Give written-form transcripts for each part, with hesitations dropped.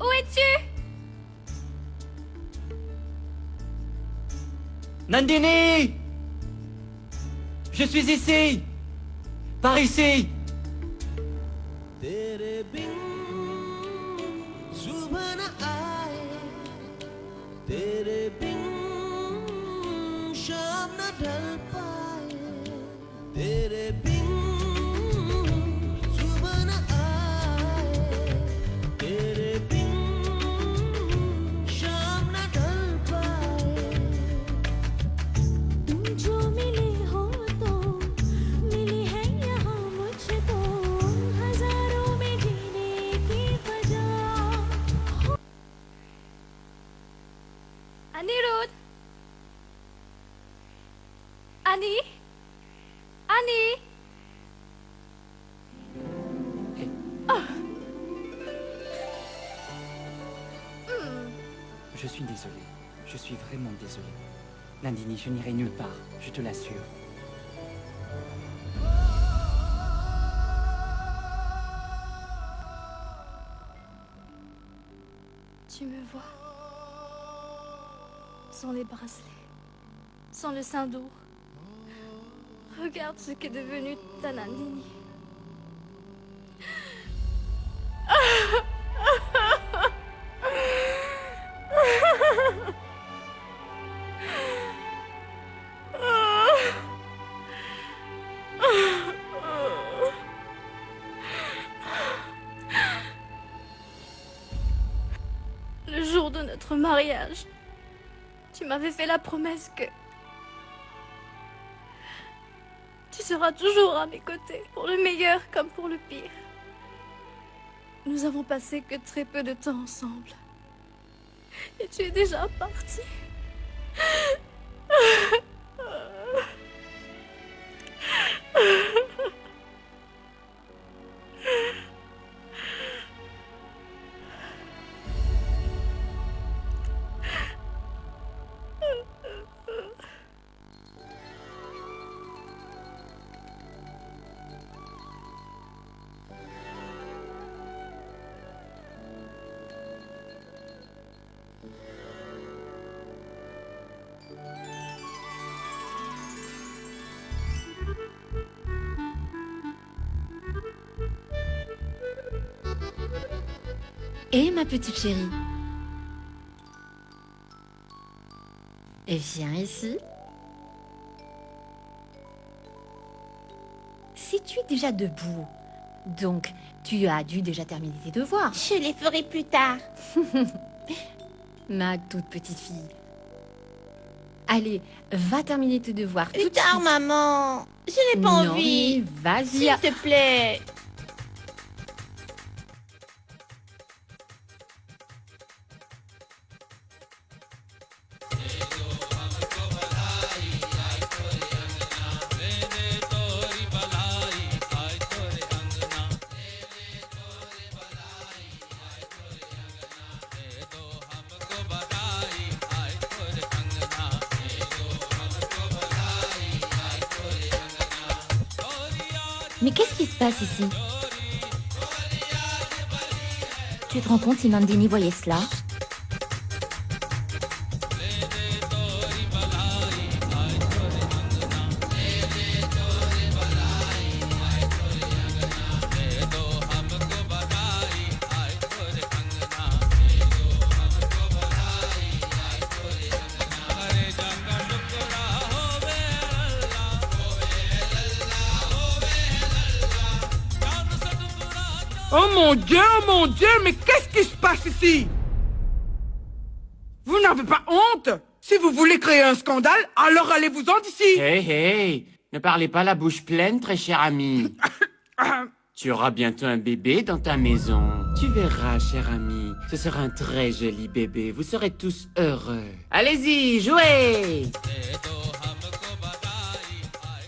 Où es-tu? Nandini! Je suis ici! Par ici! तेरे बिन सुबह न आए तेरे बिन शाम न ढल पाए तेरे बिन सुबह न आए तेरे बिन शाम न ढल पाए तुम जो मिले हो तो मिली है यहाँ मुझको हजारों में जीने की वजह Anirudh? Annie? Annie? Je suis désolé. Je suis vraiment désolé. Nandini, je n'irai nulle part, je te l'assure. Tu me vois. Sans les bracelets. Sans le sindour. Regarde ce qu'est devenu ta Nandini. Le jour de notre mariage, tu m'avais fait la promesse que tu seras toujours à mes côtés, pour le meilleur comme pour le pire. Nous avons passé que très peu de temps ensemble. Et tu es déjà parti. Et ma petite chérie? Et viens ici. Si tu es déjà debout, donc tu as dû déjà terminer tes devoirs. Je les ferai plus tard. Ma toute petite fille. Allez, va terminer tes devoirs tout Plus de tard, suite. maman. Je n'ai pas Non, envie. vas-y. S'il te plaît. Mais qu'est-ce qui se passe ici? Tu te rends compte si Nandini voyait cela? Oh mon Dieu, mais qu'est-ce qui se passe ici? Vous n'avez pas honte? Si vous voulez créer un scandale, alors allez-vous-en d'ici. Hey, hey! Ne parlez pas la bouche pleine, très cher ami. Tu auras bientôt un bébé dans ta maison. Tu verras, cher ami. Ce sera un très joli bébé. Vous serez tous heureux. Allez-y, jouez!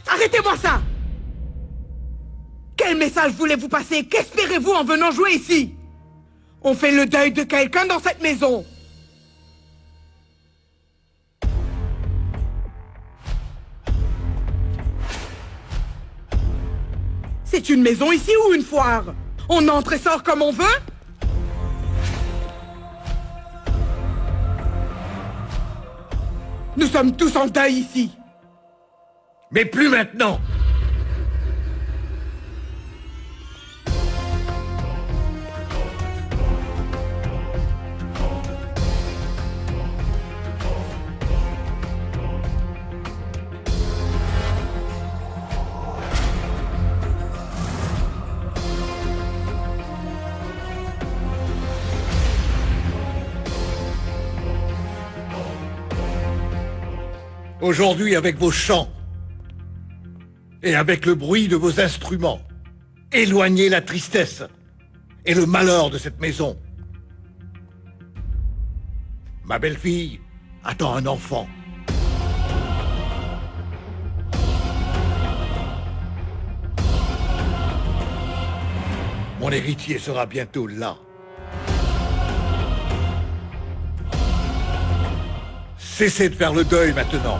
Arrêtez-moi ça! Quel message voulez-vous passer? Qu'espérez-vous en venant jouer ici? On fait le deuil de quelqu'un dans cette maison. C'est une maison ici ou une foire? On entre et sort comme on veut? sommes tous en deuil ici. Mais plus maintenant. Aujourd'hui, avec vos chants et avec le bruit de vos instruments, éloignez la tristesse et le malheur de cette maison. Ma belle-fille attend un enfant. Mon héritier sera bientôt là. Cessez de faire le deuil maintenant.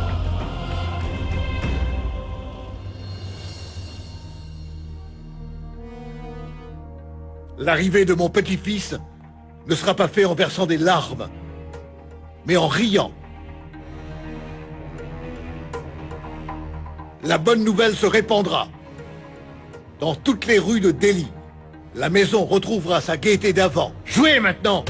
L'arrivée de mon petit-fils ne sera pas faite en versant des larmes, mais en riant. La bonne nouvelle se répandra. Dans toutes les rues de Delhi, la maison retrouvera sa gaieté d'avant. Jouez maintenant!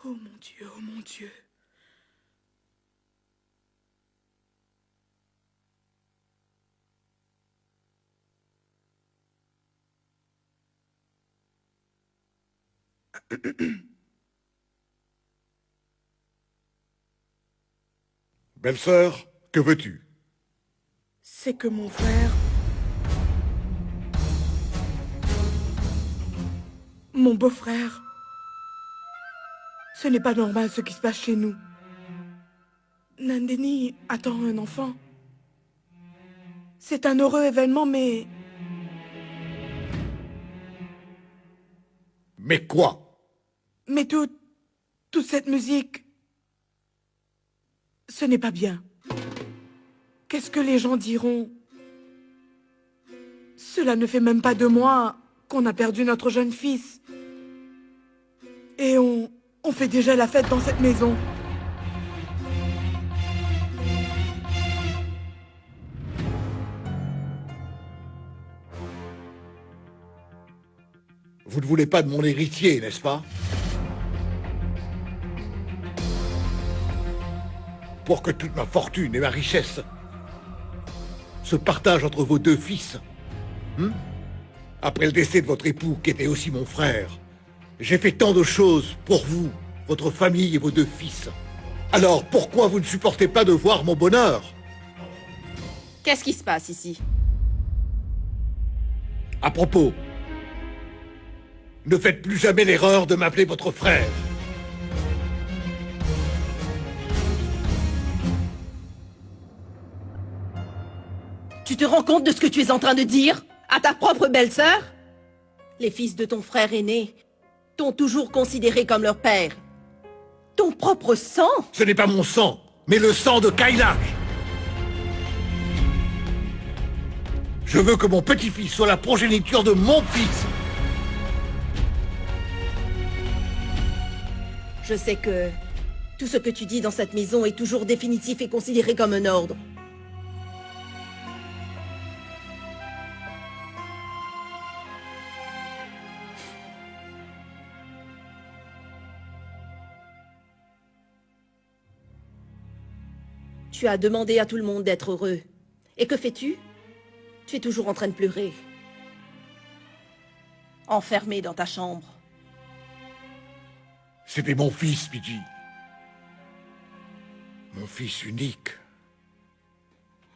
Oh mon Dieu, oh mon Dieu. Belle-sœur, que veux-tu? C'est que mon frère... Mon beau-frère... Ce n'est pas normal ce qui se passe chez nous. Nandini attend un enfant. C'est un heureux événement, mais... Mais quoi? Mais toute cette musique... Ce n'est pas bien. Qu'est-ce que les gens diront? Cela ne fait même pas 2 mois qu'on a perdu notre jeune fils. Et on fait déjà la fête dans cette maison. Vous ne voulez pas de mon héritier, n'est-ce pas? Pour que toute ma fortune et ma richesse se partagent entre vos 2 fils. Après le décès de votre époux, qui était aussi mon frère, j'ai fait tant de choses pour vous, votre famille et vos 2 fils. Alors, pourquoi vous ne supportez pas de voir mon bonheur? Qu'est-ce qui se passe ici? À propos, ne faites plus jamais l'erreur de m'appeler votre frère. Tu te rends compte de ce que tu es en train de dire à ta propre belle-sœur? Les fils de ton frère aîné t'ont toujours considéré comme leur père. Ton propre sang? Ce n'est pas mon sang, mais le sang de Kailash. Je veux que mon petit-fils soit la progéniture de mon fils. Je sais que tout ce que tu dis dans cette maison est toujours définitif et considéré comme un ordre. Tu as demandé à tout le monde d'être heureux. Et que fais-tu? Tu es toujours en train de pleurer. Enfermé dans ta chambre. C'était mon fils, Pidgey. Mon fils unique.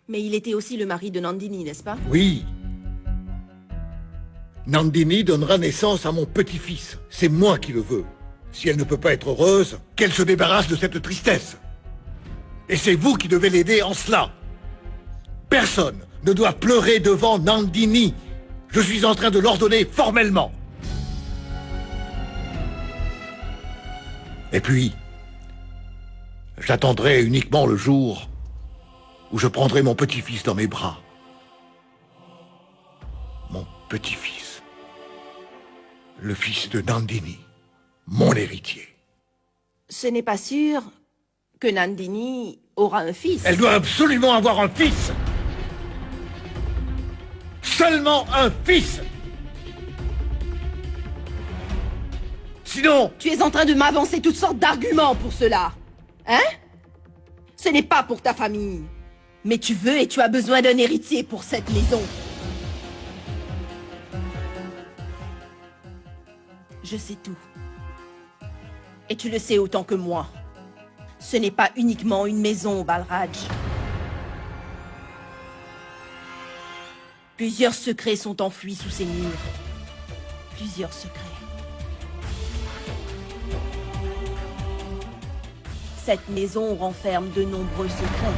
Mais il était aussi le mari de Nandini, n'est-ce pas? Oui. Nandini donnera naissance à mon petit-fils. C'est moi qui le veux. Si elle ne peut pas être heureuse, qu'elle se débarrasse de cette tristesse. Et c'est vous qui devez l'aider en cela. Personne ne doit pleurer devant Nandini. Je suis en train de l'ordonner formellement. Et puis, j'attendrai uniquement le jour où je prendrai mon petit-fils dans mes bras. Mon petit-fils. Le fils de Nandini. Mon héritier. Ce n'est pas sûr que Nandini aura un fils. Elle doit absolument avoir un fils. Seulement un fils. Sinon... Tu es en train de m'avancer toutes sortes d'arguments pour cela. Hein? Ce n'est pas pour ta famille. Mais tu veux et tu as besoin d'un héritier pour cette maison. Je sais tout. Et tu le sais autant que moi. Ce n'est pas uniquement une maison, Balraj. Plusieurs secrets sont enfouis sous ces murs. Plusieurs secrets. Cette maison renferme de nombreux secrets.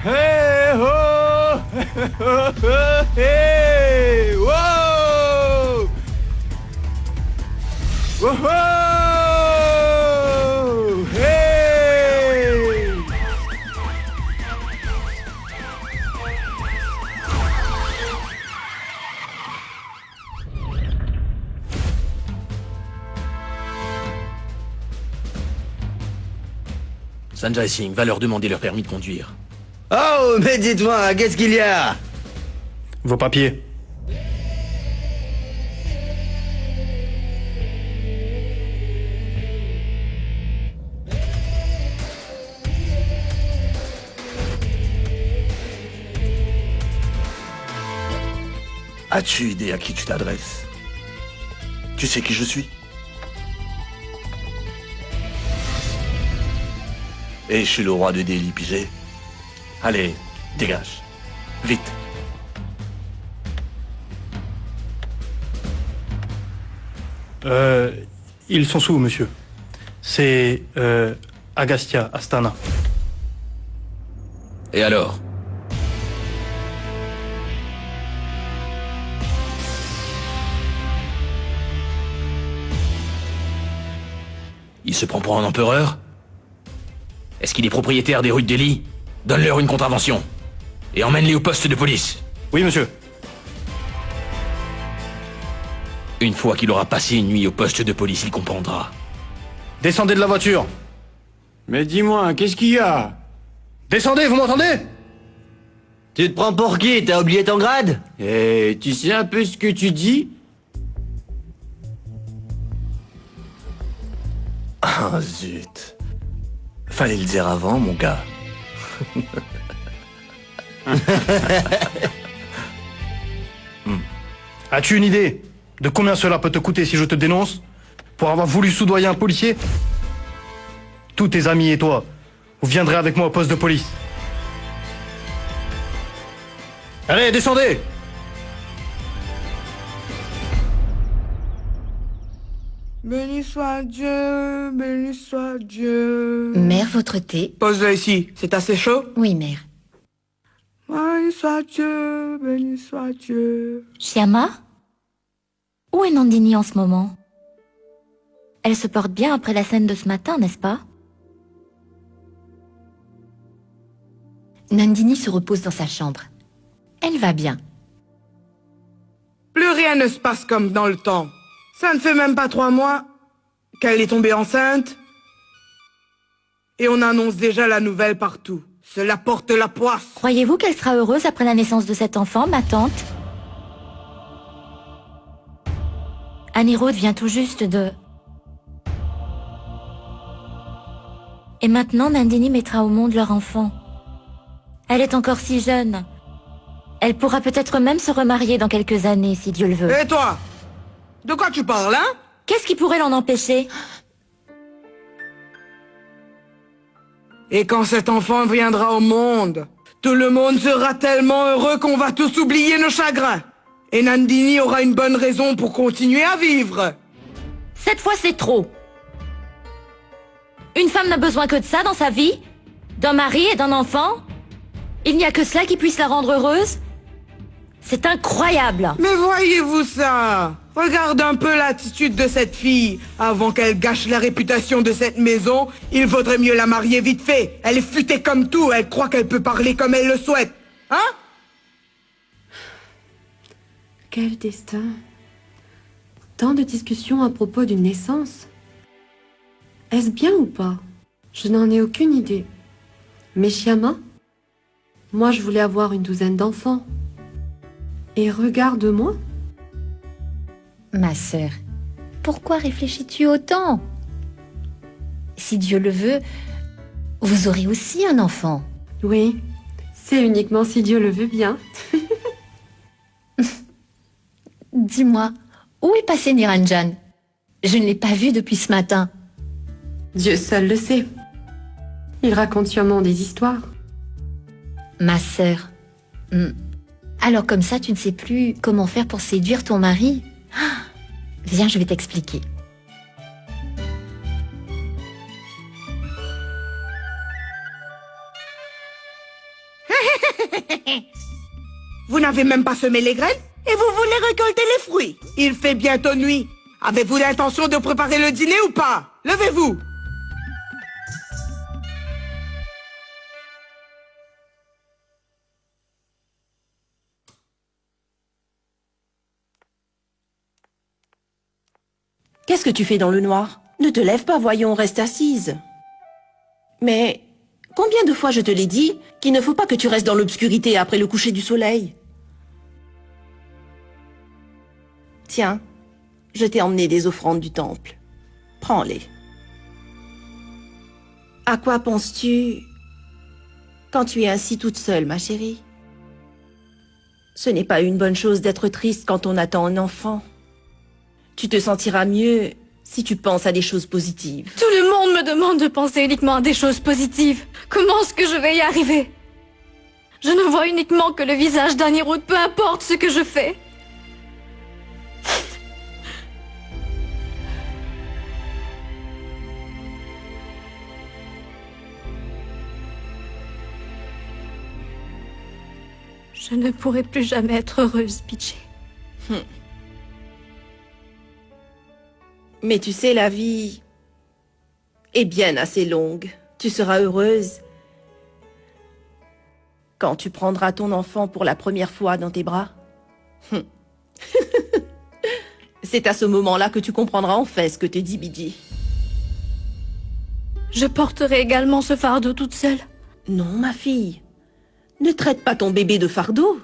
Hey ho! Hey! Wow! Wow! Hey! Sanjay Singh va leur demander leur permis de conduire. Oh, mais dites-moi, qu'est-ce qu'il y a? Vos papiers. As-tu idée à qui tu t'adresses? Tu sais qui je suis? Et je suis le roi de Delhi, pigé. Allez, dégage. Vite. Ils sont sous, monsieur. C'est Agastya, Astana. Et alors? Il se prend pour un empereur? Est-ce qu'il est propriétaire des rues de Delhi? Donne-leur une contravention. Et emmène-les au poste de police. Oui, monsieur. Une fois qu'il aura passé une nuit au poste de police, il comprendra. Descendez de la voiture. Mais dis-moi, qu'est-ce qu'il y a? Descendez, vous m'entendez? Tu te prends pour qui? T'as oublié ton grade? Eh, tu sais un peu ce que tu dis? Ah, zut. Fallait le dire avant, mon gars. As-tu une idée de combien cela peut te coûter si je te dénonce pour avoir voulu soudoyer un policier? Tous tes amis et toi, vous viendrez avec moi au poste de police. Allez, descendez! Béni soit Dieu, béni soit Dieu. Mère, votre thé. Pose-le ici, c'est assez chaud? Oui, mère. Béni soit Dieu, béni soit Dieu. Shyama? Où est Nandini en ce moment? Elle se porte bien après la scène de ce matin, n'est-ce pas? Nandini se repose dans sa chambre. Elle va bien. Plus rien ne se passe comme dans le temps. Ça ne fait même pas 3 mois qu'elle est tombée enceinte. Et on annonce déjà la nouvelle partout. Cela porte la poisse. Croyez-vous qu'elle sera heureuse après la naissance de cet enfant, ma tante? Anirudh vient tout juste de... Et maintenant, Nandini mettra au monde leur enfant. Elle est encore si jeune. Elle pourra peut-être même se remarier dans quelques années, si Dieu le veut. Et toi? De quoi tu parles, hein? Qu'est-ce qui pourrait l'en empêcher? Et quand cet enfant viendra au monde, tout le monde sera tellement heureux qu'on va tous oublier nos chagrins. Et Nandini aura une bonne raison pour continuer à vivre. Cette fois, c'est trop. Une femme n'a besoin que de ça dans sa vie? D'un mari et d'un enfant? Il n'y a que cela qui puisse la rendre heureuse? C'est incroyable. Mais voyez-vous ça? Regarde un peu l'attitude de cette fille. Avant qu'elle gâche la réputation de cette maison, il vaudrait mieux la marier vite fait. Elle est futée comme tout, elle croit qu'elle peut parler comme elle le souhaite. Hein? Quel destin. Tant de discussions à propos d'une naissance. Est-ce bien ou pas? Je n'en ai aucune idée. Mais Shyama, moi je voulais avoir une douzaine d'enfants. Et regarde-moi. Ma sœur, pourquoi réfléchis-tu autant? Si Dieu le veut, vous aurez aussi un enfant. Oui, c'est uniquement si Dieu le veut bien. Dis-moi, où est passé Niranjan? Je ne l'ai pas vu depuis ce matin. Dieu seul le sait. Il raconte sûrement des histoires. Ma sœur, alors comme ça tu ne sais plus comment faire pour séduire ton mari? Ah, viens, je vais t'expliquer. Vous n'avez même pas semé les graines et vous voulez récolter les fruits. Il fait bientôt nuit. Avez-vous l'intention de préparer le dîner ou pas? Levez-vous. Qu'est-ce que tu fais dans le noir? Ne te lève pas, voyons, reste assise. Mais combien de fois je te l'ai dit qu'il ne faut pas que tu restes dans l'obscurité après le coucher du soleil? Tiens, je t'ai emmené des offrandes du temple. Prends-les. À quoi penses-tu quand tu es ainsi toute seule, ma chérie? Ce n'est pas une bonne chose d'être triste quand on attend un enfant. Tu te sentiras mieux si tu penses à des choses positives. Tout le monde me demande de penser uniquement à des choses positives. Comment est-ce que je vais y arriver? Je ne vois uniquement que le visage d'Anirud, peu importe ce que je fais. Je ne pourrai plus jamais être heureuse, Piché. Mais tu sais, la vie est bien assez longue. Tu seras heureuse quand tu prendras ton enfant pour la première fois dans tes bras. C'est à ce moment-là que tu comprendras enfin ce que te dit Bidji. Je porterai également ce fardeau toute seule. Non, ma fille. Ne traite pas ton bébé de fardeau.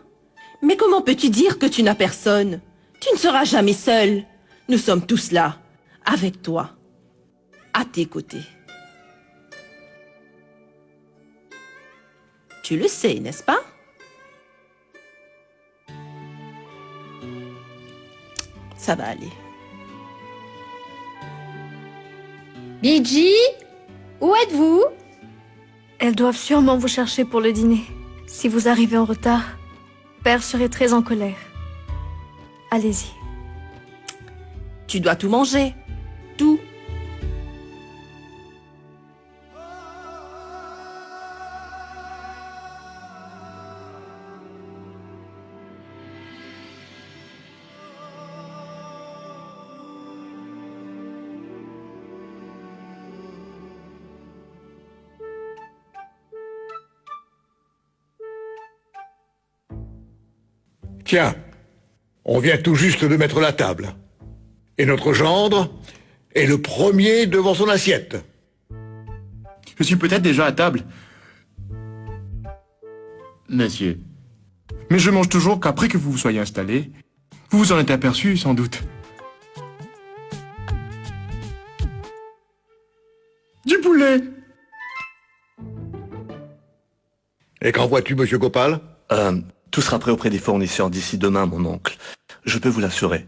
Mais comment peux-tu dire que tu n'as personne? Tu ne seras jamais seule. Nous sommes tous là. Avec toi, à tes côtés. Tu le sais, n'est-ce pas? Ça va aller. Bidji, où êtes-vous? Elles doivent sûrement vous chercher pour le dîner. Si vous arrivez en retard, Père serait très en colère. Allez-y. Tu dois tout manger. Tout. Tiens, on vient tout juste de mettre la table. Et notre gendre est le premier devant son assiette. Je suis peut-être déjà à table. Monsieur. Mais je mange toujours qu'après que vous vous soyez installé. Vous vous en êtes aperçu, sans doute. Du poulet. Et quand vois-tu, monsieur Gopal? Tout sera prêt auprès des fournisseurs d'ici demain, mon oncle. Je peux vous l'assurer.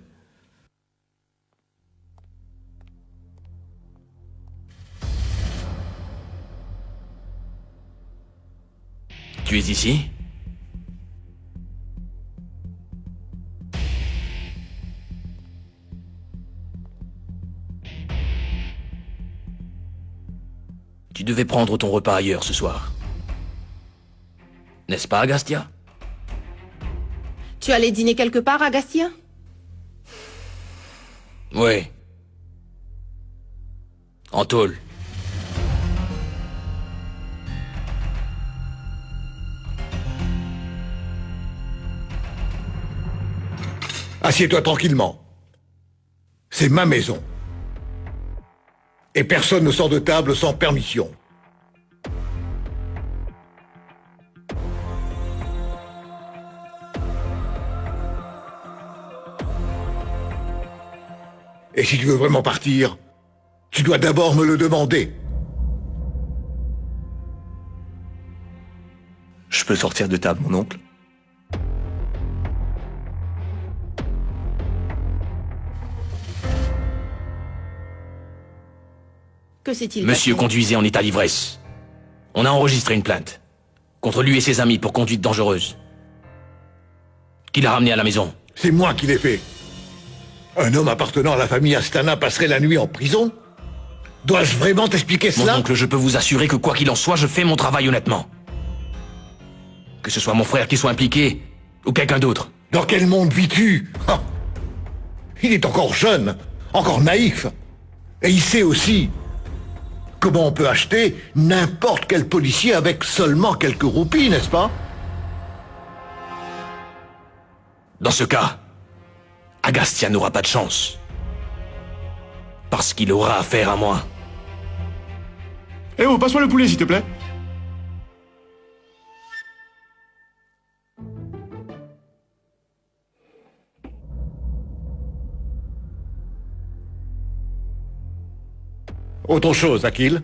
Tu es ici? Tu devais prendre ton repas ailleurs ce soir. N'est-ce pas, Agastia? Tu allais dîner quelque part, Agastia? Oui. En tôle. Assieds-toi tranquillement. C'est ma maison. Et personne ne sort de table sans permission. Et si tu veux vraiment partir, tu dois d'abord me le demander. Je peux sortir de table, mon oncle? Que s'est-il Monsieur passé? conduisait en état d'ivresse. On a enregistré une plainte. Contre lui et ses amis pour conduite dangereuse. Qui l'a ramené à la maison? C'est moi qui l'ai fait. Un homme appartenant à la famille Astana passerait la nuit en prison? Dois-je vraiment t'expliquer cela? Mon oncle, je peux vous assurer que quoi qu'il en soit, je fais mon travail honnêtement. Que ce soit mon frère qui soit impliqué, ou quelqu'un d'autre. Dans quel monde vis-tu? Ah. Il est encore jeune, encore naïf. Et il sait aussi comment on peut acheter n'importe quel policier avec seulement quelques roupies, n'est-ce pas? Dans ce cas, Agastia n'aura pas de chance. Parce qu'il aura affaire à moi. Eh oh, passe-moi le poulet, s'il te plaît. Autre chose, Akil.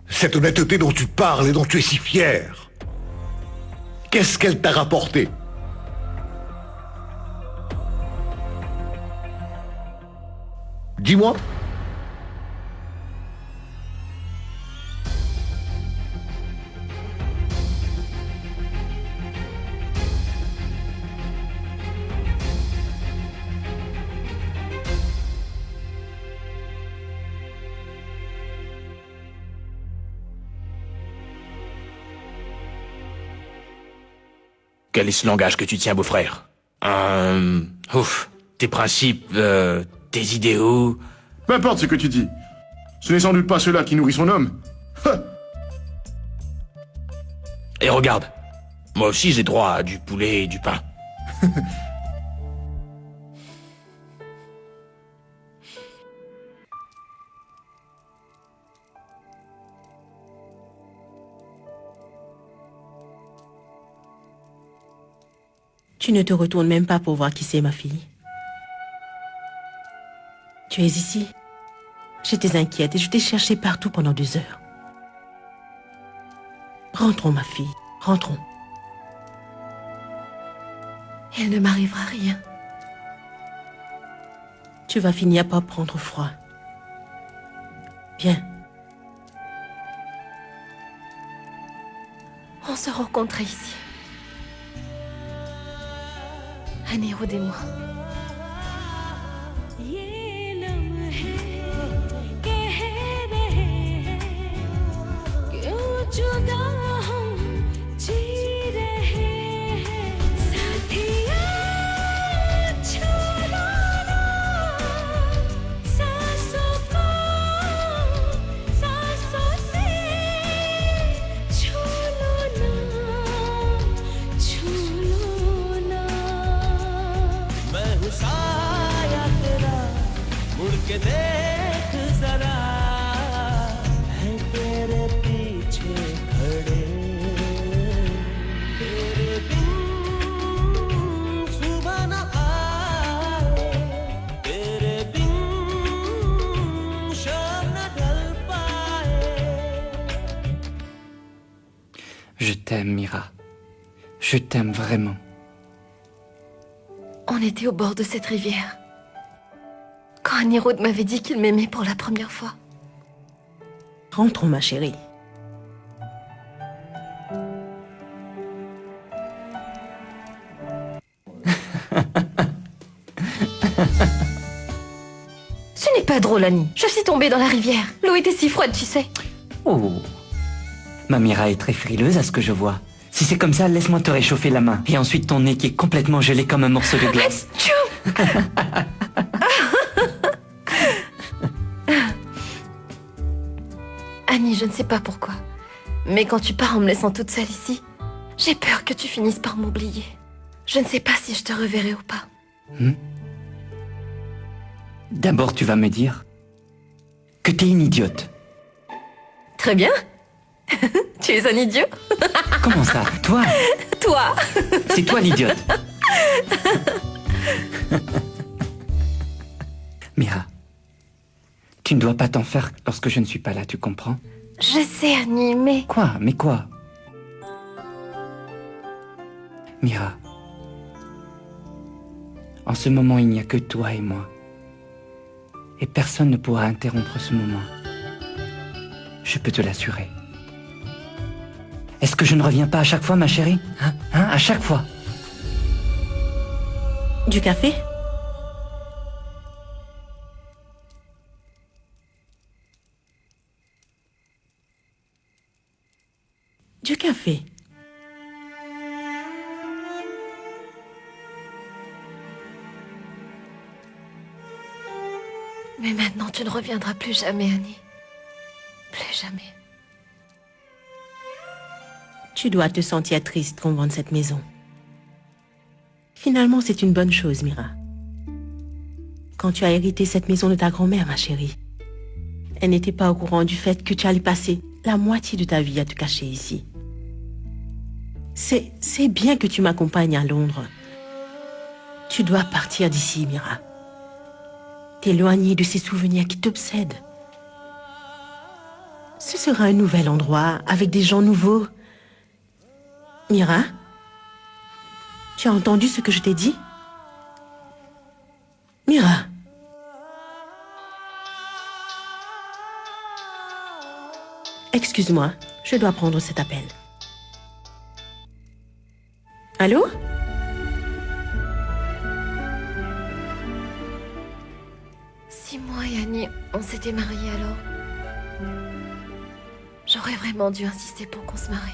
Cette honnêteté dont tu parles et dont tu es si fier. Qu'est-ce qu'elle t'a rapporté? Dis-moi. Quel est ce langage que tu tiens, beau-frère? Tes principes, tes idéaux... Peu importe ce que tu dis. Ce n'est sans doute pas cela qui nourrit son homme. Et regarde, moi aussi j'ai droit à du poulet et du pain. Tu ne te retournes même pas pour voir qui c'est, ma fille. Tu es ici. J'étais inquiète et je t'ai cherché partout pendant 2 heures. Rentrons, ma fille, rentrons. Il ne m'arrivera rien. Tu vas finir par prendre froid. Viens. On se rencontrait ici. Anirudh et moi. J'ai t'aime, Mira. Je t'aime vraiment. On était au bord de cette rivière. Quand Anirudh m'avait dit qu'il m'aimait pour la première fois. Rentrons, ma chérie. Ce n'est pas drôle, Annie. Je suis tombée dans la rivière. L'eau était si froide, tu sais. Oh. Ma Mira est très frileuse à ce que je vois. Si c'est comme ça, laisse-moi te réchauffer la main. Et ensuite ton nez qui est complètement gelé comme un morceau de glace. Annie, je ne sais pas pourquoi. Mais quand tu pars en me laissant toute seule ici, j'ai peur que tu finisses par m'oublier. Je ne sais pas si je te reverrai ou pas. D'abord, tu vas me dire que t'es une idiote. Très bien. Tu es un idiot. Comment ça? Toi? Toi. C'est toi l'idiote. Mira, tu ne dois pas t'en faire lorsque je ne suis pas là, tu comprends? Je sais, Annie, mais... Quoi? Mais quoi? Mira, en ce moment, il n'y a que toi et moi. Et personne ne pourra interrompre ce moment. Je peux te l'assurer. Est-ce que je ne reviens pas à chaque fois, ma chérie? Hein? À chaque fois? Du café? Du café. Mais maintenant, tu ne reviendras plus jamais, Annie. Plus jamais. Tu dois te sentir triste qu'on vende cette maison. Finalement, c'est une bonne chose, Mira. Quand tu as hérité cette maison de ta grand-mère, ma chérie, elle n'était pas au courant du fait que tu allais passer la moitié de ta vie à te cacher ici. C'est bien que tu m'accompagnes à Londres. Tu dois partir d'ici, Mira. T'éloigner de ces souvenirs qui t'obsèdent. Ce sera un nouvel endroit, avec des gens nouveaux. Mira, tu as entendu ce que je t'ai dit? Mira. Excuse-moi, je dois prendre cet appel. Allô? Si moi et Annie, on s'était mariés alors, j'aurais vraiment dû insister pour qu'on se marie.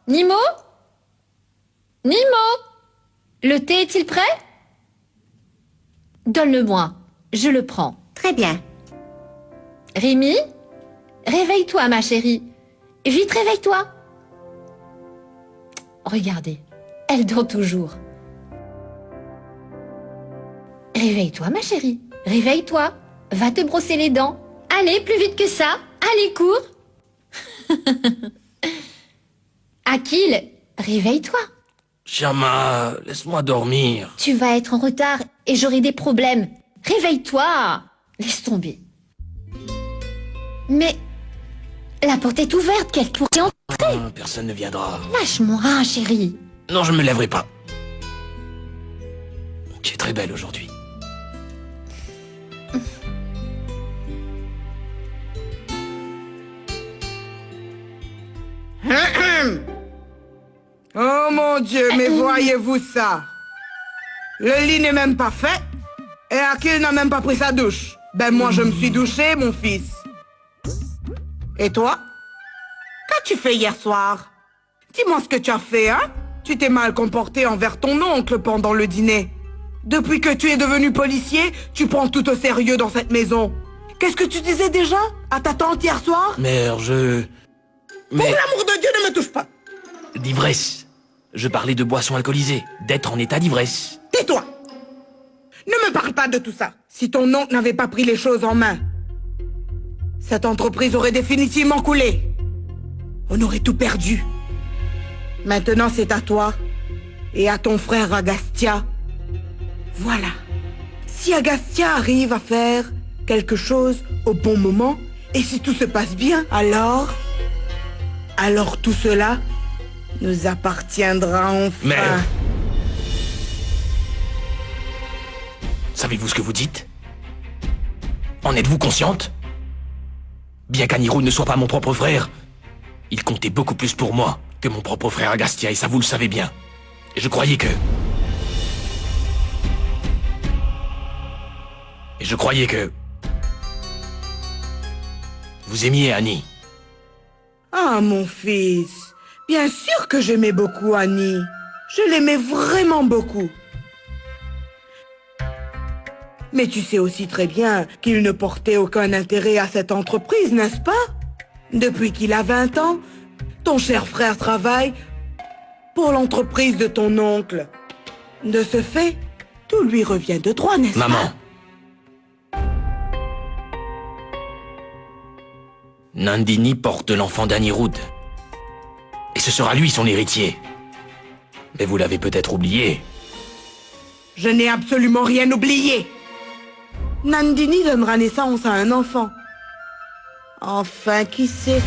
Nimo? Nimo? Le thé est-il prêt? Donne-le-moi, je le prends. Très bien. Rémi? Réveille-toi, ma chérie. Vite, réveille-toi. Regardez, elle dort toujours. Réveille-toi, ma chérie. Réveille-toi. Va te brosser les dents. Allez, plus vite que ça. Allez, cours. Akil, réveille-toi. Shyama, laisse-moi dormir. Tu vas être en retard et j'aurai des problèmes. Réveille-toi. Laisse tomber. Mais la porte est ouverte, qu'elle pourrait entrer. Personne ne viendra. Lâche-moi, chérie. Non, je me lèverai pas. Tu es très belle aujourd'hui. Oh mon Dieu, mais voyez-vous ça? Le lit n'est même pas fait et Akil n'a même pas pris sa douche. Ben moi je me suis douché, mon fils. Et toi? Qu'as-tu fait hier soir? Dis-moi ce que tu as fait, hein? Tu t'es mal comporté envers ton oncle pendant le dîner. Depuis que tu es devenu policier, tu prends tout au sérieux dans cette maison. Qu'est-ce que tu disais déjà à ta tante hier soir? Mère, Pour l'amour de Dieu, ne me touche pas. D'ivresse. Je parlais de boissons alcoolisées, d'être en état d'ivresse. Tais-toi. Ne me parle pas de tout ça. Si ton oncle n'avait pas pris les choses en main, cette entreprise aurait définitivement coulé. On aurait tout perdu. Maintenant, c'est à toi et à ton frère Agastya. Voilà. Si Agastya arrive à faire quelque chose au bon moment, et si tout se passe bien, alors tout cela nous appartiendra enfin. Mère. Savez-vous ce que vous dites? En êtes-vous consciente? Bien qu'Anirud ne soit pas mon propre frère, il comptait beaucoup plus pour moi que mon propre frère Agastya, et ça vous le savez bien. Et je croyais que... vous aimiez Annie. Ah, mon fils, bien sûr que j'aimais beaucoup Annie. Je l'aimais vraiment beaucoup. Mais tu sais aussi très bien qu'il ne portait aucun intérêt à cette entreprise, n'est-ce pas? Depuis qu'il a 20 ans, ton cher frère travaille pour l'entreprise de ton oncle. De ce fait, tout lui revient de droit, n'est-ce pas? Maman. Nandini porte l'enfant d'Anirud. Et ce sera lui son héritier. Mais vous l'avez peut-être oublié. Je n'ai absolument rien oublié. Nandini donnera naissance à un enfant. Enfin, qui sait?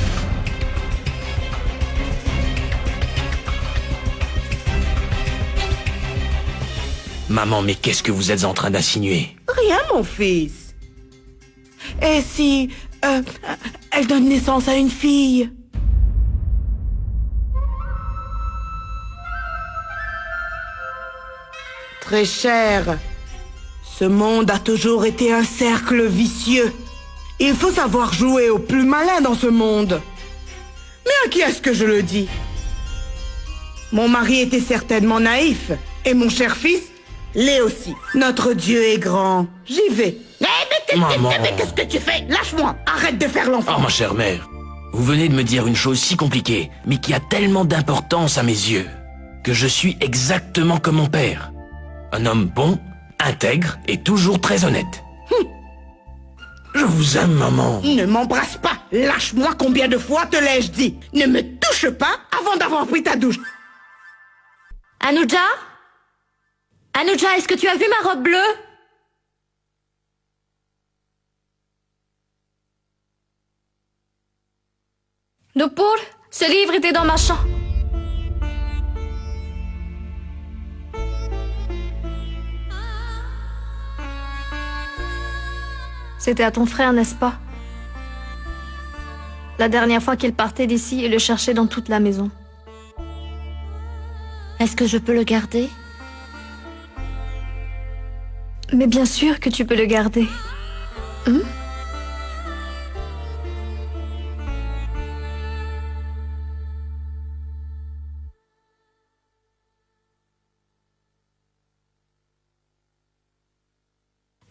Maman, mais qu'est-ce que vous êtes en train d'insinuer? Rien, mon fils. Et si... elle donne naissance à une fille? Très cher, ce monde a toujours été un cercle vicieux. Il faut savoir jouer au plus malin dans ce monde. Mais à qui est-ce que je le dis? Mon mari était certainement naïf, et mon cher fils l'est aussi. Notre Dieu est grand. J'y vais. Maman. Mais qu'est-ce que tu fais? Lâche-moi. Arrête de faire l'enfant. Oh, ma chère mère, vous venez de me dire une chose si compliquée, mais qui a tellement d'importance à mes yeux, que je suis exactement comme mon père. Un homme bon, intègre et toujours très honnête. Je vous aime, maman. Ne m'embrasse pas. Lâche-moi, combien de fois te l'ai-je dit? Ne me touche pas avant d'avoir pris ta douche. Anuja? Anuja, est-ce que tu as vu ma robe bleue? Nupur, ce livre était dans ma chambre. C'était à ton frère, n'est-ce pas? La dernière fois qu'il partait d'ici, il le cherchait dans toute la maison. Est-ce que je peux le garder? Mais bien sûr que tu peux le garder.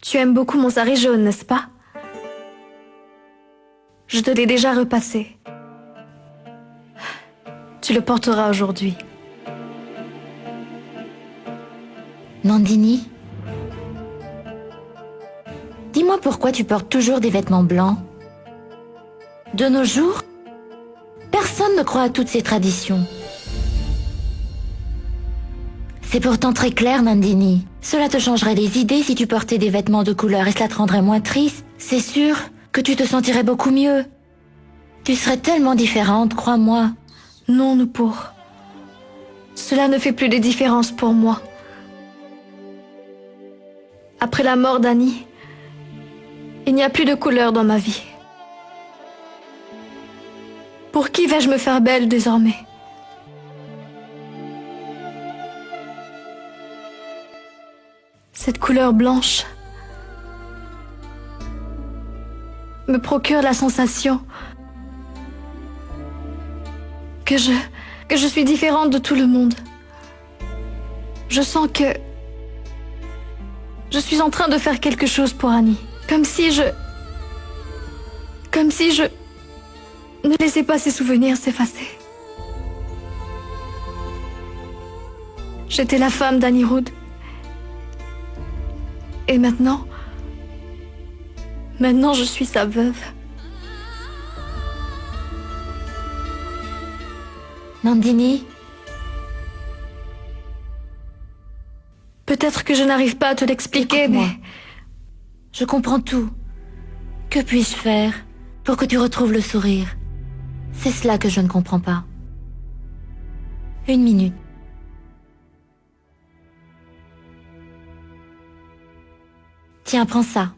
Tu aimes beaucoup mon sari jaune, n'est-ce pas? Je te l'ai déjà repassé. Tu le porteras aujourd'hui. Nandini? Dis-moi pourquoi tu portes toujours des vêtements blancs. De nos jours, personne ne croit à toutes ces traditions. C'est pourtant très clair, Nandini. Cela te changerait les idées si tu portais des vêtements de couleur et cela te rendrait moins triste. C'est sûr que tu te sentirais beaucoup mieux. Tu serais tellement différente, crois-moi. Non, Nupur. Cela ne fait plus de différence pour moi. Après la mort d'Annie, il n'y a plus de couleur dans ma vie. Pour qui vais-je me faire belle désormais? Cette couleur blanche me procure la sensation que je suis différente de tout le monde. Je sens que je suis en train de faire quelque chose pour Annie. Comme si je ne laissais pas ses souvenirs s'effacer. J'étais la femme d'Annie Rood. Et maintenant, je suis sa veuve. Nandini, peut-être que je n'arrive pas à te l'expliquer, mais... Je comprends tout. Que puis-je faire pour que tu retrouves le sourire? C'est cela que je ne comprends pas. 1 minute. Tiens, prends ça.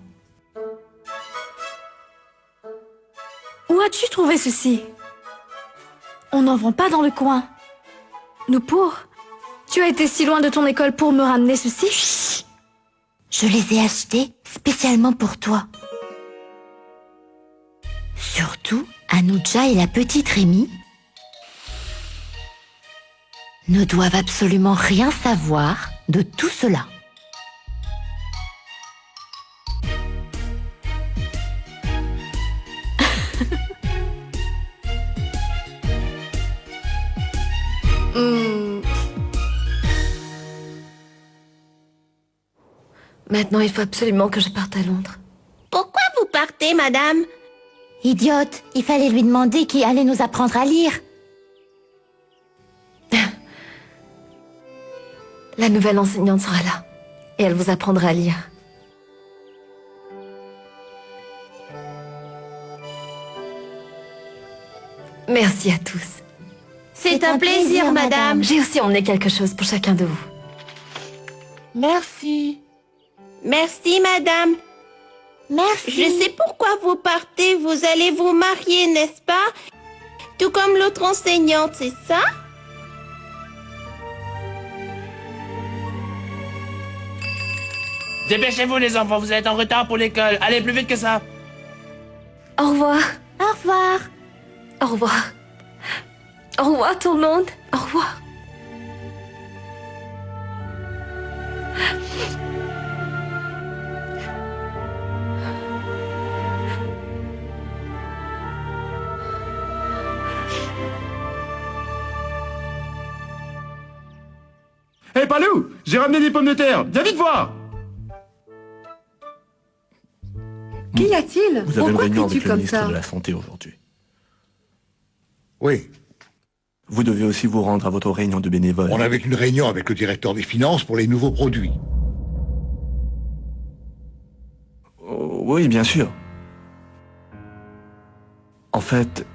Où as-tu trouvé ceci? On n'en vend pas dans le coin. Nupur, tu as été si loin de ton école pour me ramener ceci? Chut. Je les ai achetés spécialement pour toi. Surtout, Anuja et la petite Rémi ne doivent absolument rien savoir de tout cela. Maintenant, il faut absolument que je parte à Londres. Pourquoi vous partez, madame? Idiote, il fallait lui demander qui allait nous apprendre à lire. La nouvelle enseignante sera là. Et elle vous apprendra à lire. Merci à tous. C'est un plaisir, madame. J'ai aussi emmené quelque chose pour chacun de vous. Merci. Merci, madame. Merci. Je sais pourquoi vous partez. Vous allez vous marier, n'est-ce pas? Tout comme l'autre enseignante, c'est ça? Dépêchez-vous les enfants, vous êtes en retard pour l'école. Allez, plus vite que ça. Au revoir. Au revoir. Au revoir. Au revoir tout le monde. Au revoir. Hé, Palou, j'ai ramené des pommes de terre. Viens vite voir. Qu'y a-t-il? Vous avez une Pourquoi réunion cries-tu avec le comme ministre ça? de la Santé aujourd'hui. Oui. Vous devez aussi vous rendre à votre réunion de bénévoles. On avait une réunion avec le directeur des finances pour les nouveaux produits. Oui, bien sûr. En fait,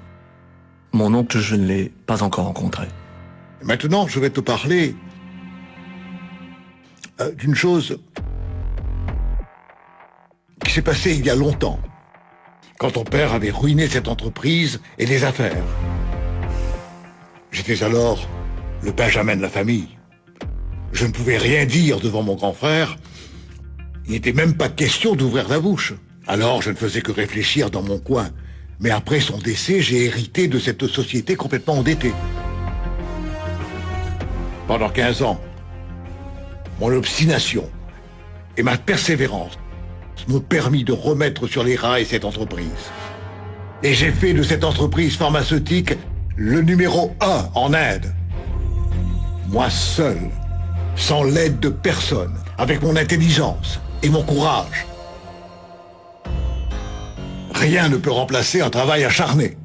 mon oncle, je ne l'ai pas encore rencontré. Maintenant, je vais te parler d'une chose qui s'est passée il y a longtemps, quand ton père avait ruiné cette entreprise et les affaires. J'étais alors le Benjamin de la famille. Je ne pouvais rien dire devant mon grand frère. Il n'était même pas question d'ouvrir la bouche. Alors je ne faisais que réfléchir dans mon coin. Mais après son décès, j'ai hérité de cette société complètement endettée. Pendant 15 ans, mon obstination et ma persévérance m'ont permis de remettre sur les rails cette entreprise. Et j'ai fait de cette entreprise pharmaceutique le numéro 1 en Inde. Moi seul, sans l'aide de personne, avec mon intelligence et mon courage. Rien ne peut remplacer un travail acharné.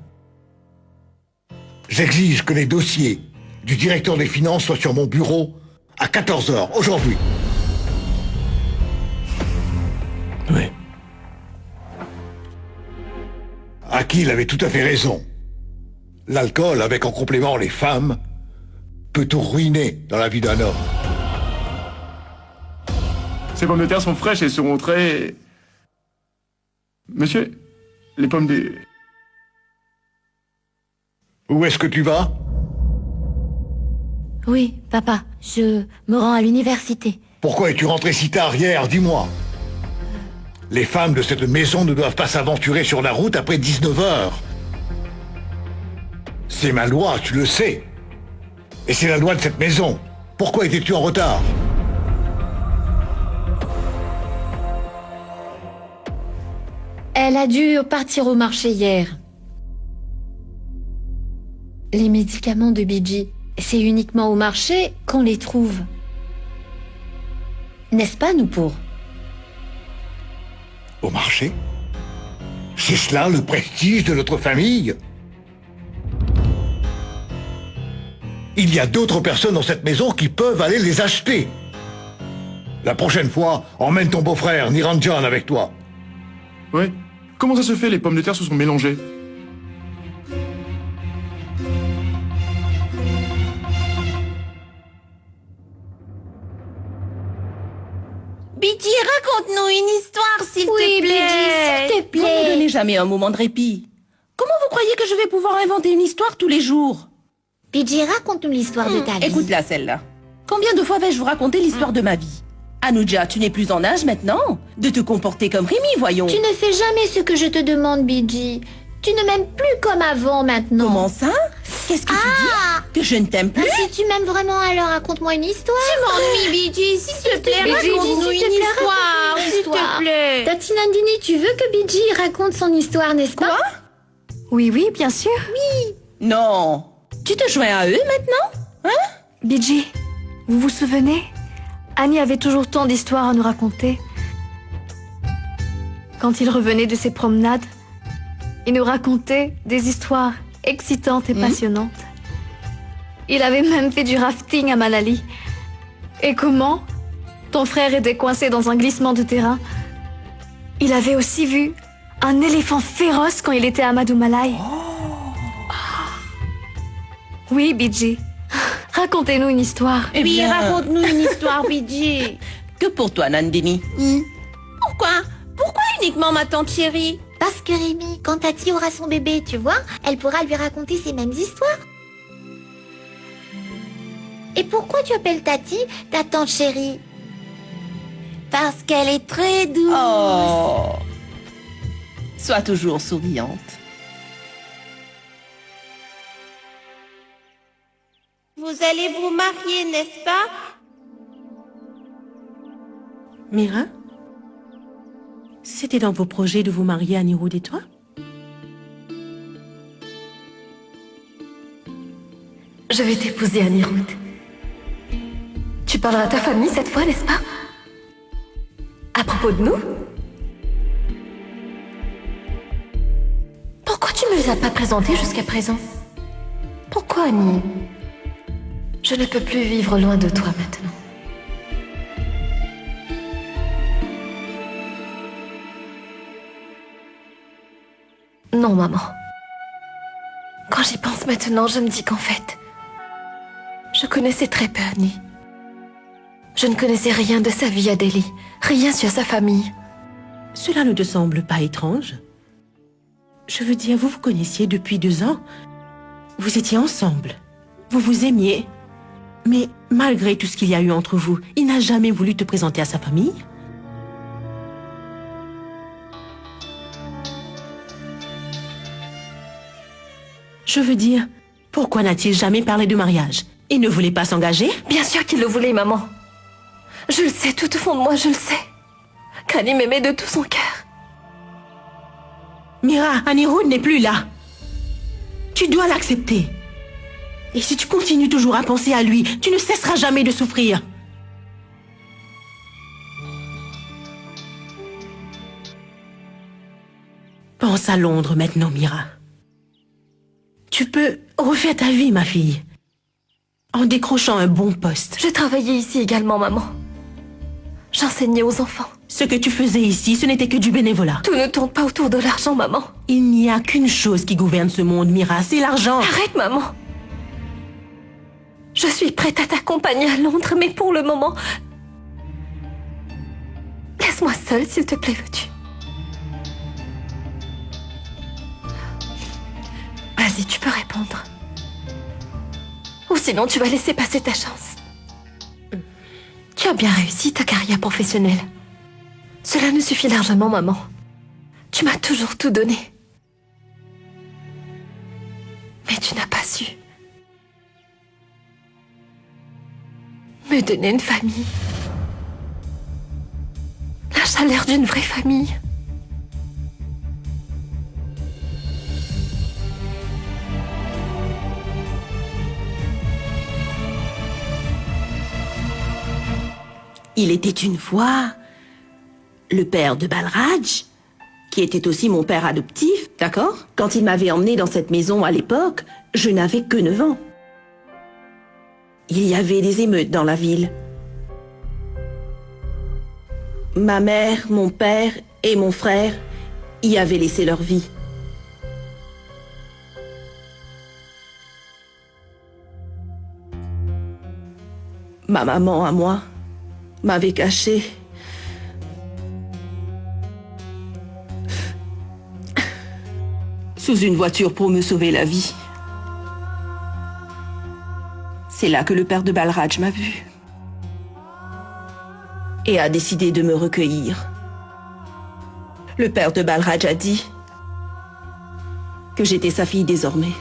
J'exige que les dossiers du directeur des finances soient sur mon bureau à 14h aujourd'hui. Oui. Akil avait tout à fait raison. L'alcool, avec en complément les femmes, peut tout ruiner dans la vie d'un homme. Ces pommes de terre sont fraîches et seront très... Monsieur, les pommes de... Où est-ce que tu vas? Oui, papa, je me rends à l'université. Pourquoi es-tu rentré si tard hier? Dis-moi. Les femmes de cette maison ne doivent pas s'aventurer sur la route après 19 heures. C'est ma loi, tu le sais. Et c'est la loi de cette maison. Pourquoi étais-tu en retard? Elle a dû partir au marché hier. Les médicaments de Bidji, c'est uniquement au marché qu'on les trouve. N'est-ce pas, Noupour? Au marché? C'est cela le prestige de notre famille? Il y a d'autres personnes dans cette maison qui peuvent aller les acheter. La prochaine fois, emmène ton beau-frère Niranjan avec toi. Ouais. Comment ça se fait, les pommes de terre se sont mélangées? Bidji, raconte-nous une histoire, s'il Oui, te plaît. Bidji, s'il te plaît. Vous ne me donnez jamais un moment de répit. Comment vous croyez que je vais pouvoir inventer une histoire tous les jours? Bidji, raconte-nous l'histoire de ta vie. Écoute-la, celle-là. Combien de fois vais-je vous raconter l'histoire de ma vie? Anuja, tu n'es plus en âge maintenant de te comporter comme Rémi, voyons. Tu ne fais jamais ce que je te demande, Bidji. Tu ne m'aimes plus comme avant maintenant. Comment ça? Qu'est-ce que tu dis? Que je ne t'aime plus? Si tu m'aimes vraiment, alors raconte-moi une histoire. Tu m'ennuies, Bidji, s'il te plaît, raconte-nous une histoire, s'il te plaît. Tati Nandini, tu veux que Bidji raconte son histoire, n'est-ce pas? Oui, oui, bien sûr. Oui. Non. Tu te joins à eux maintenant? Hein? Bidji, vous vous souvenez? Annie avait toujours tant d'histoires à nous raconter. Quand il revenait de ses promenades, il nous racontait des histoires excitantes et passionnantes. Il avait même fait du rafting à Manali. Et comment ton frère était coincé dans un glissement de terrain. Il avait aussi vu un éléphant féroce quand il était à Madhumalai. Oui, Bidji. Racontez-nous une histoire. Eh bien, raconte-nous une histoire, Bidji. Que pour toi, Nandini? Pourquoi uniquement ma tante chérie? Parce que Rémi, quand Tati aura son bébé, tu vois, elle pourra lui raconter ces mêmes histoires. Et pourquoi tu appelles Tati ta tante chérie? Parce qu'elle est très douce. Oh. Sois toujours souriante. Vous allez vous marier, n'est-ce pas? Mira? C'était dans vos projets de vous marier à Nirud et toi? Je vais t'épouser, Anirudh. Tu parleras à ta famille cette fois, n'est-ce pas? À propos de nous? Pourquoi tu ne me les as pas présentés jusqu'à présent? Pourquoi, Annie? Je ne peux plus vivre loin de toi maintenant. Non, maman. Quand j'y pense maintenant, je me dis qu'en fait, je connaissais très peu Annie. Je ne connaissais rien de sa vie à Delhi, rien sur sa famille. Cela ne te semble pas étrange? Je veux dire, vous vous connaissiez depuis 2 ans. Vous étiez ensemble. Vous vous aimiez. Mais malgré tout ce qu'il y a eu entre vous, il n'a jamais voulu te présenter à sa famille? Je veux dire, pourquoi n'a-t-il jamais parlé de mariage? Il ne voulait pas s'engager? Bien sûr qu'il le voulait, maman. Je le sais, tout au fond de moi, je le sais. Qu'Annie m'aimait de tout son cœur. Mira, Anirudh n'est plus là. Tu dois l'accepter. Et si tu continues toujours à penser à lui, tu ne cesseras jamais de souffrir. Pense à Londres maintenant, Mira. Tu peux refaire ta vie, ma fille, en décrochant un bon poste. J'ai travaillé ici également, maman. J'enseignais aux enfants. Ce que tu faisais ici, ce n'était que du bénévolat. Tout ne tourne pas autour de l'argent, maman. Il n'y a qu'une chose qui gouverne ce monde, Mira, c'est l'argent. Arrête, maman. Je suis prête à t'accompagner à Londres, mais pour le moment... Laisse-moi seule, s'il te plaît, veux-tu? Vas-y, tu peux répondre. Ou sinon, tu vas laisser passer ta chance. Tu as bien réussi ta carrière professionnelle. Cela nous suffit largement, maman. Tu m'as toujours tout donné. Mais tu n'as pas su me donner une famille. La chaleur d'une vraie famille. Il était une fois le père de Balraj, qui était aussi mon père adoptif, d'accord? Quand il m'avait emmené dans cette maison à l'époque, je n'avais que 9 ans. Il y avait des émeutes dans la ville. Ma mère, mon père et mon frère y avaient laissé leur vie. Ma maman, à moi, m'avait caché sous une voiture pour me sauver la vie. C'est là que le père de Balraj m'a vue et a décidé de me recueillir. Le père de Balraj a dit que j'étais sa fille désormais.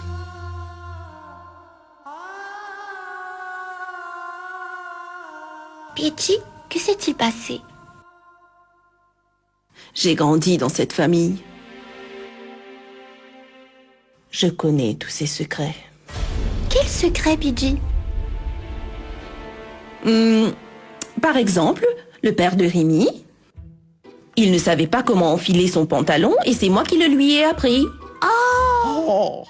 Pietchi, que s'est-il passé? J'ai grandi dans cette famille. Je connais tous ses secrets. Quel secret, Pietchi? Par exemple, le père de Remy, il ne savait pas comment enfiler son pantalon et c'est moi qui le lui ai appris. Oh,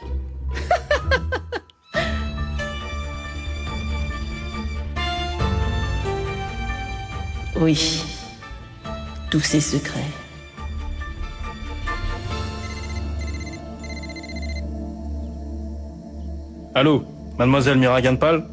Oui, tous ses secrets. Allô, mademoiselle Mira Ganpal?